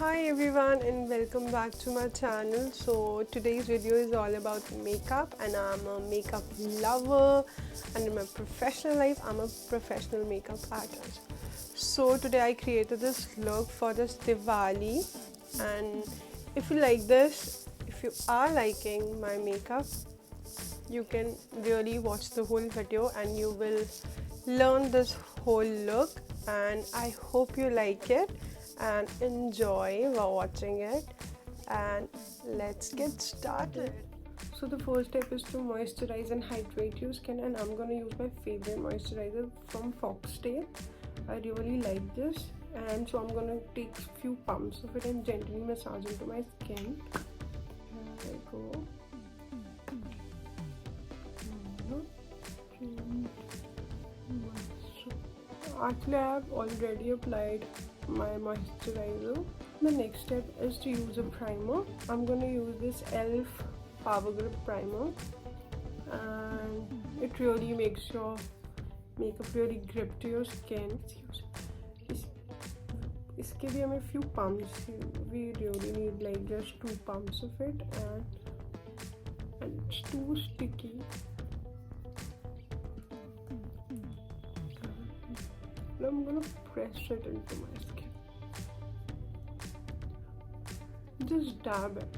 Hi everyone and welcome back to my channel. So today's video is all about makeup and I'm a makeup lover, and in my professional life I'm a professional makeup artist. So today I created this look for this Diwali, and if you like this, if you are liking my makeup, you can really watch the whole video and you will learn this whole look, and I hope you like it and enjoy while watching it. And let's get started. So the first step is to moisturize and hydrate your skin, and I'm gonna use my favorite moisturizer from Foxtail. I really like this, and so I'm gonna take few pumps of it and gently massage into my skin. Here I go. Actually, I have already applied my moisturizer. The next step is to use a primer. I'm gonna use this e.l.f. Power Grip Primer, and it really makes your makeup really grip to your skin. इसके भी हमें few pumps. We really need like just 2 pumps of it, and it's too sticky. I'm gonna press it into my skin. Just dab it.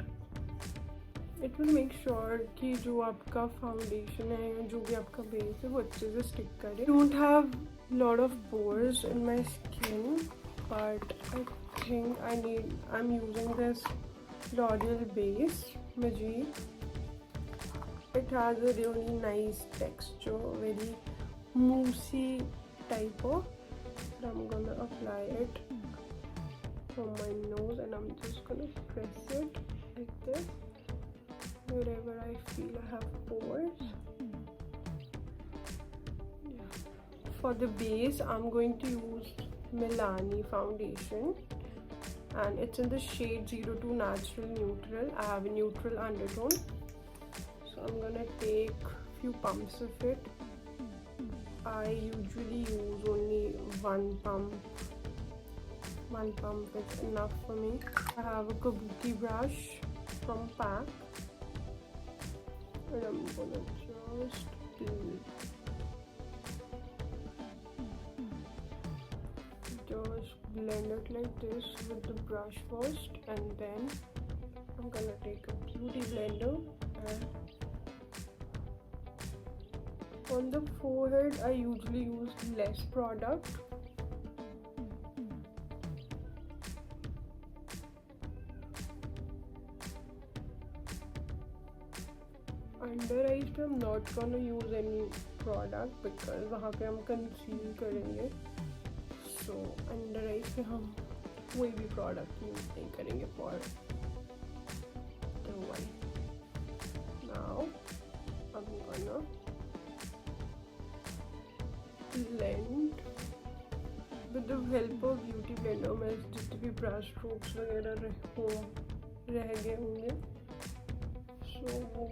It will make sure कि जो आपका foundation है या जो भी आपका base है वो अच्छे से stick करे. I don't have lot of pores in my skin, but I think I'm using this L'Oreal base Magic. It has a really nice texture, very moussey type of. I'm gonna apply it on my nose, and I'm just gonna press it like this wherever I feel I have pores. For the base, I'm going to use Milani foundation, and it's in the shade 02 Natural Neutral. I have a neutral undertone, so I'm gonna take few pumps of it. I usually use only one pump. One pump is enough for me. I have a kabuki brush from Pack, and I'm gonna just blend it like this with the brush first, and then I'm gonna take a beauty blender and on the forehead I usually use less product. Under eyes पे I'm not gonna use any product because वहाँ पे हम conceal करेंगे. So under eyes पे हम कोई भी product use नहीं करेंगे for the white. Now I'm gonna blend with the help of beauty blender. मैं जितने भी brush strokes वगैरह रह गए होंगे, so वो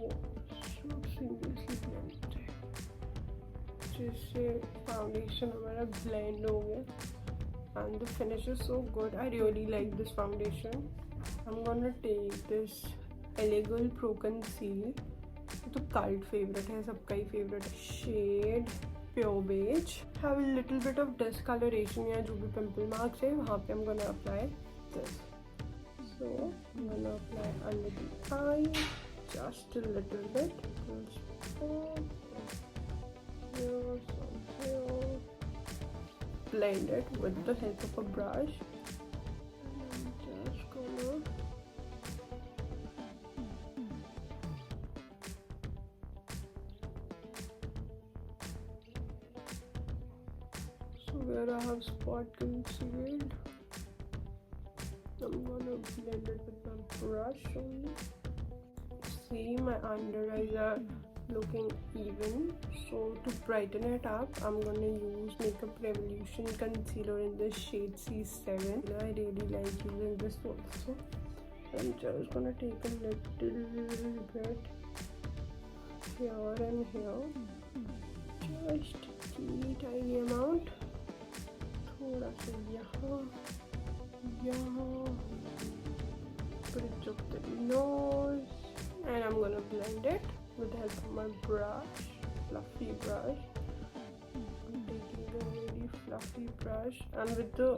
सब seamlessly blend है, जिससे foundation हमारा blend हो गया, and the finish is so good. I really like this foundation. I'm gonna take this Elegant Pro Conceal. तो cult favorite है, सबका ही favorite shade Pure Beige. Have a little bit of discoloration या जो भी pimple marks है वहाँ पे I'm gonna apply this. So I'm gonna apply under the eye just a little bit. Here. Blend it with the help of a brush. And I'm just gonna where I have spot concealed, I'm gonna blend it with my brush only. See, my under eyes are looking even, so to brighten it up I'm gonna use Makeup Revolution concealer in the shade C7. I really like using this also. I'm just gonna take a little bit here and here, just teeny tiny amount. थोड़ा सा यहाँ bridge of the nose, and I'm gonna blend it with the help of my brush, fluffy brush. I'm taking a very fluffy brush and with the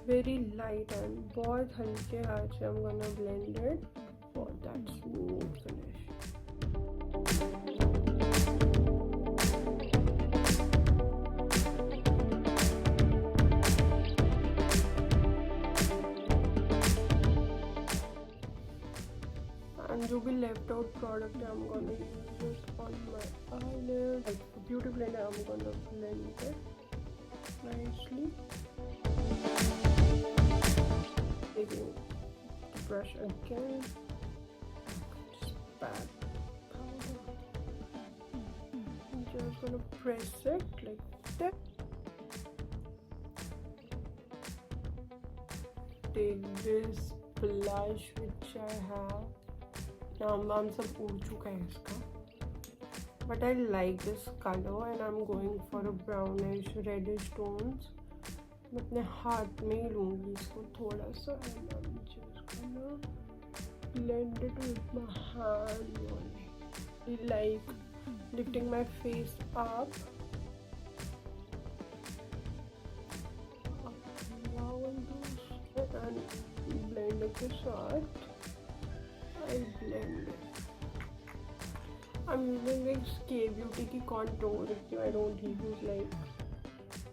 very light and बहुत हल्के हाथ से I'm gonna blend it for that smooth finish. And जो भी left out product है, I'm gonna use it on my eyelid. Like a beauty blender, I'm gonna blend it nicely. Taking the brush again, just pat powder. I'm just gonna press it like that. Take this blush which I have. नाम सब उड़ चुका है इसका, but I like this color and I'm going for a brownish reddish tones. मैं अपने हाथ में ही लूँगी इसको थोड़ा सा and I'm just gonna blend it with my hand only, like lifting my face up and blend it के साथ I blend it. I'm using like K Beauty की contour. I don't use like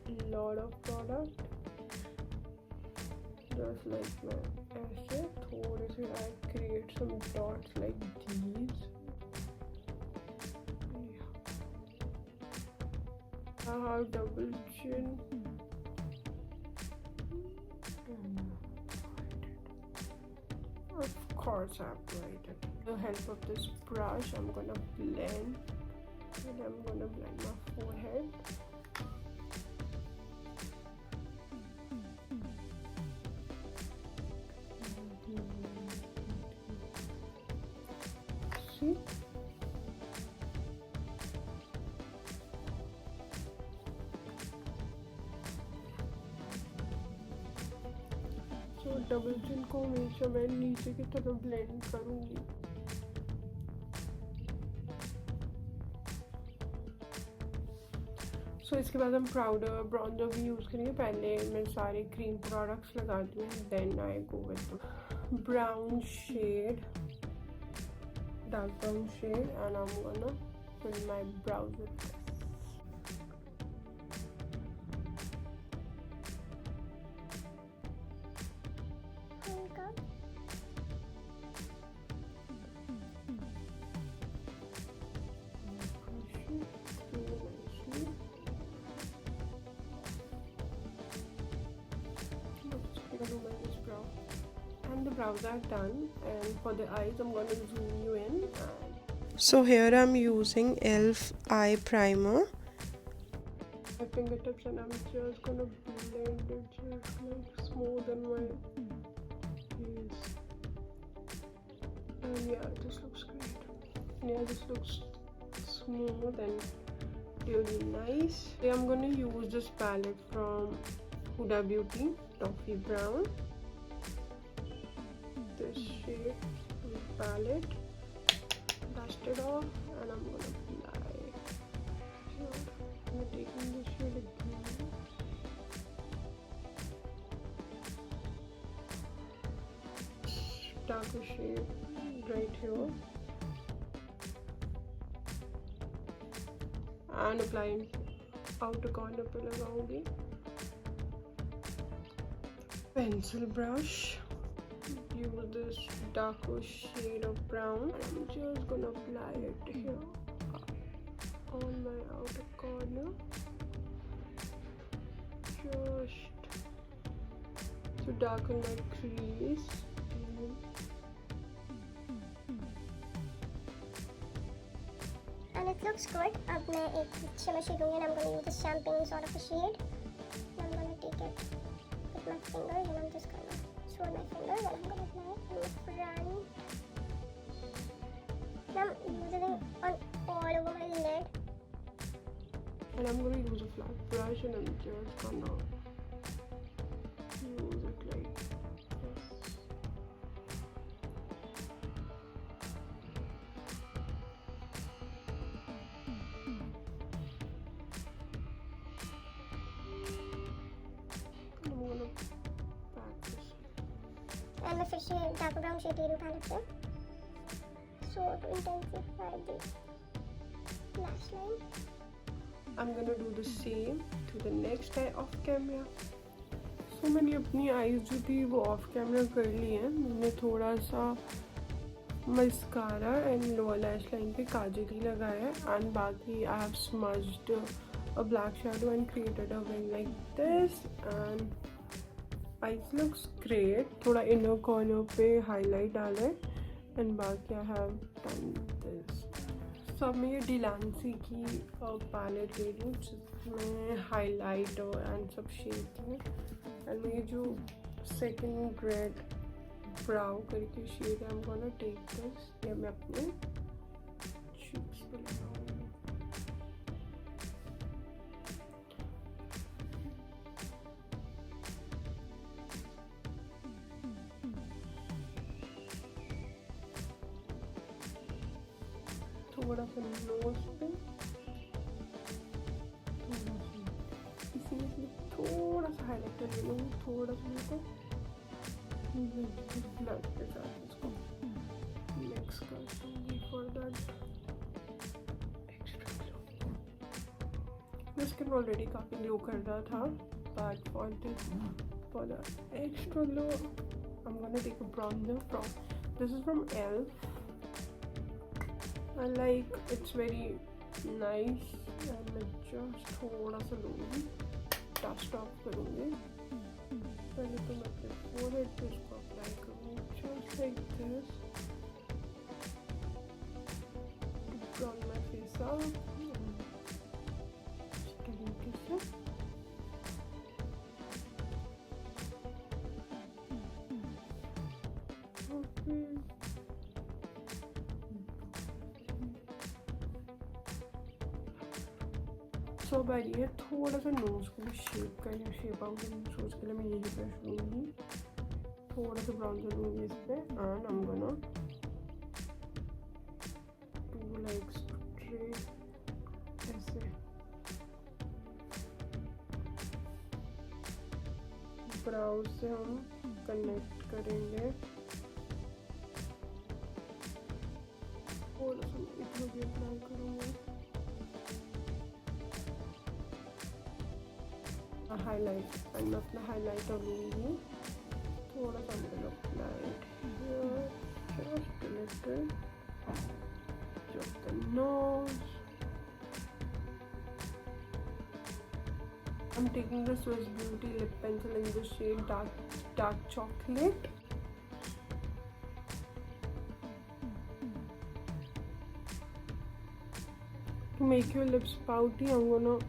a lot of product. Just like मैं ऐसे थोड़े से I create some dots like these. I have double chin. Of course I applied it. With the help of this brush, I'm gonna blend, and I'm gonna blend my forehead. See? Double chin को हमेशा मैं नीचे की तरफ blend करूँगी. सो इसके बाद हम पाउडर ब्राउनर भी यूज़ करेंगे. पहले मैं सारे क्रीम प्रोडक्ट्स लगाती हूँ, then I go with brown shade, dark brown shade, and I am gonna fill my brows with this. And the brows are done, and for the eyes I'm going to zoom you in. So here I'm using e.l.f. eye primer. My fingertips, and I'm just going to blend it just like smooth on my face. And yeah, this looks great. Yeah, this looks smooth and really nice. Yeah, I'm going to use this palette from Huda Beauty, Toffee Brown. This shade with palette, dust it off, and I'm gonna apply here. I'm taking this shade again. Darker shade right here, and applying outer corner पे लगाऊंगी. Pencil brush. Use this darker shade of brown. I'm just gonna apply it here on my outer corner, just to darken my crease. And it looks good. अब मैं एक shimmer shade लूँगी, and I'm gonna use this champagne sort of a shade. And I'm gonna take it with my fingers, and I'm just gonna swirl my fingers, and I'm gonna apply it in the front. And I'm using it on all over my lid. And I'm gonna use a flat brush, and I'm just gonna use it like this. And मैं फिर से dark brown shade ले रही हूँ palette से, so to intensify the lash line. I'm gonna do the same to the next eye off camera. So मैंने अपनी eyes जो थी वो ऑफ कैमरा कर ली है। मैंने थोड़ा सा mascara and lower lash line पे काजल ही लगाया है एंड बाकी I have smudged a black shadow and created a wing like this and eyes looks great. थोड़ा inner corner पे highlight डाला है and बाकी I have done this. So अब मैं ये डिलांसी की पैलेट ले रही हूँ जिसमें हाईलाइटर एंड सब शेड है एंड मैं ये जो सेकंड रेड ब्राउ करके शेड है I'm gonna take this, ये मैं अपने cheeks पे लगाऊंगी। थोड़ा सा नोज पे, इसीलिए थोड़ा सा हाईलाइटर ले लूँगी, थोड़ा सा मेरे को ब्लड के साथ इसको मिक्स कर दूँगी फॉर दैट एक्स्ट्रा ग्लो। मेरा स्किन ऑलरेडी काफ़ी ग्लो कर रहा था but for the extra glow I am gonna take a bronzer from this is from Elf. I like it's very nice and मैं just थोड़ा सा लूँगी, डस्ट ऑफ करूँगी। पहले तो मैं अपने forehead पे इसको अप्लाई करूँगी just like this to brown my face up इस तरीके से। सो अब आ रही है थोड़ा सा नोज को भी शेप आउट सोच के लिए मैं यही ब्रश लूँगी, थोड़ा सा ब्राउन सा लूँगी इस पर and I am gonna do like straight ऐसे ब्राउज से हम कनेक्ट करेंगे। थोड़ा सा इतना भी अप्लाई करूँगी। हाईलाइट एंड मैं अपना हाईलाइटर लूँगी, थोड़ा सा मैंने applied just a little just the nose. I'm taking the Swiss Beauty lip pencil in the shade dark chocolate. To make your lips pouty, I'm gonna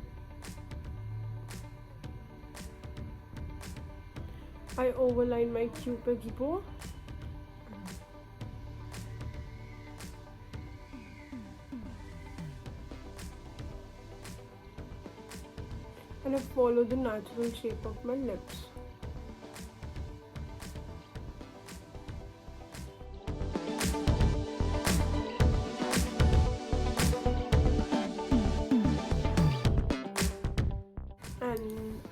I overline my cupid's bow. And I follow the natural shape of my lips.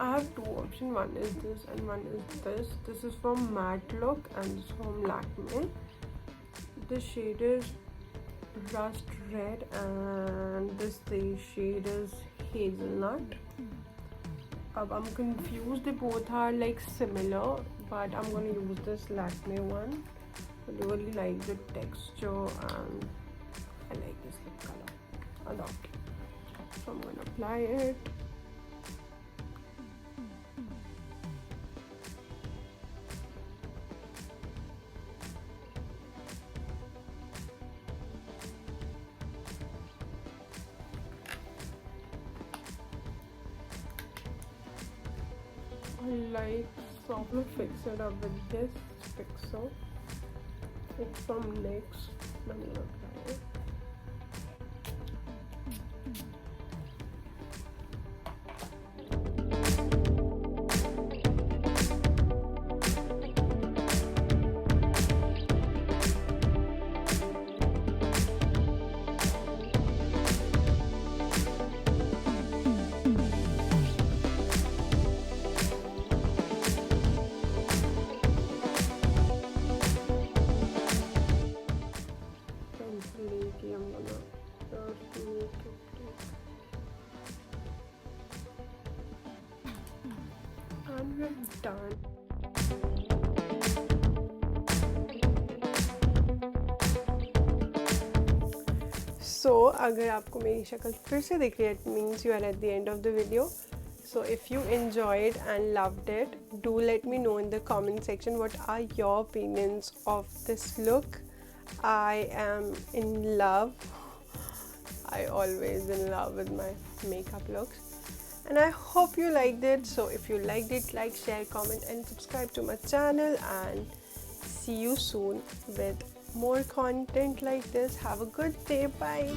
I have two options, one is this and one is this. This is from Matte Look and this is from Lakme. The shade is Rust Red and this shade is Hazelnut. I'm confused, they both are like similar but I'm going to use this Lakme one. I really like the texture and I like this lip color a lot. So I'm going to apply it. I like softly fix it up with this fixer. It's from NYX. I'm gonna apply it. done. So अगर आपको मेरी शक्ल फिर से दिख रही है, it means you are at the end of the video. So if you enjoyed and loved it, do let me know in the comment section what are your opinions of this look. I am in love. I always in love with my makeup looks. And I hope you liked it. So if you liked it, like, share, comment and subscribe to my channel, and see you soon with more content like this. Have a good day. Bye.